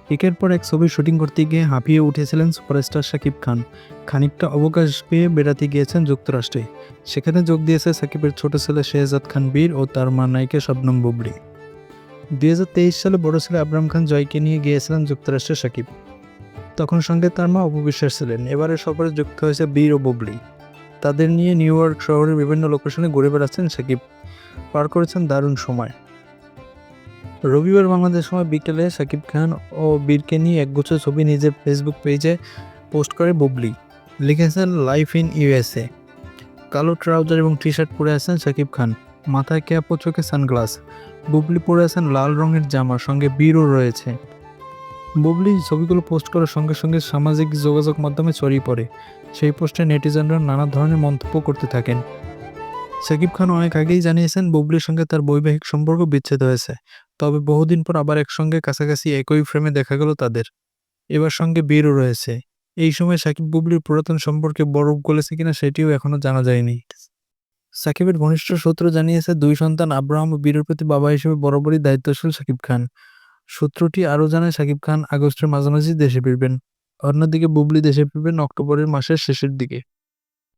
একের পর এক ছবির শুটিং করতে গিয়ে হাঁপিয়ে উঠেছিলেন সুপারস্টার শাকিব খান। খানিকটা অবকাশ পেয়ে বেড়াতে গিয়েছেন যুক্তরাষ্ট্রে। সেখানে যোগ দিয়েছে সাকিবের ছোট ছেলে শেহজাদ খান বীর ও তার মা নায়িকা শবনম বুবলী। ২০২৩ সালে বড় ছেলে আবরাম খান জয়কে নিয়ে গিয়েছিলেন যুক্তরাষ্ট্রে শাকিব। তখন সঙ্গে তার মা অপু বিশ্বাস ছিলেন। এবারে সফরে যুক্ত হয়েছে বীর ও বুবলী। তাদের নিয়ে নিউ ইয়র্ক শহরের বিভিন্ন লোকেশনে ঘুরে বেড়াচ্ছেন শাকিব। পার করেছেন দারুণ সময়। রবিবার বাংলাদেশ সময় বিকেলে শাকিব খান ও বীরকে নিয়ে একগুচ্ছ ছবি নিজের ফেসবুক পেজে পোস্ট করে বুবলী। লিখেছেন লাইফ ইন ইউএসএ। কালো ট্রাউজার এবং টি শার্ট পরে আছেন শাকিব খান, মাথায় ক্যাপ ও চোখে সানগ্লাস। বুবলী পরে আছেন লাল রঙের জামা, সঙ্গে বীরও রয়েছে। বুবলী ছবিগুলো পোস্ট করার সঙ্গে সঙ্গে সামাজিক যোগাযোগ মাধ্যমে ছড়িয়ে পড়ে। সেই পোস্টে নেটিজেনরা নানা ধরনের মন্তব্য করতে থাকেন। শাকিব খান অনেক আগেই জানিয়েছেন বুবলীর সঙ্গে তার বৈবাহিক সম্পর্ক বিচ্ছেদ হয়েছে। তবে বহুদিন পর আবার একসঙ্গে কাছাকাছি একই ফ্রেমে দেখা গেল তাদের। এবার সঙ্গে বীরও রয়েছে। এই সময় শাকিব বুবলীর পুরাতন সম্পর্কে বরফ গলেছে কিনা সেটিও এখনো জানা যায়নি। সাকিবের ঘনিষ্ঠ সূত্র জানিয়েছে, দুই সন্তান আব্রাহাম ও বীরের প্রতি বাবা হিসেবে বরাবরই দায়িত্বশীল শাকিব খান। সূত্রটি আরও জানায় শাকিব খান আগস্টের মাঝামাঝি দেশে ফিরবেন। অন্যদিকে বুবলী দেশে ফিরবেন অক্টোবরের মাসের শেষের দিকে।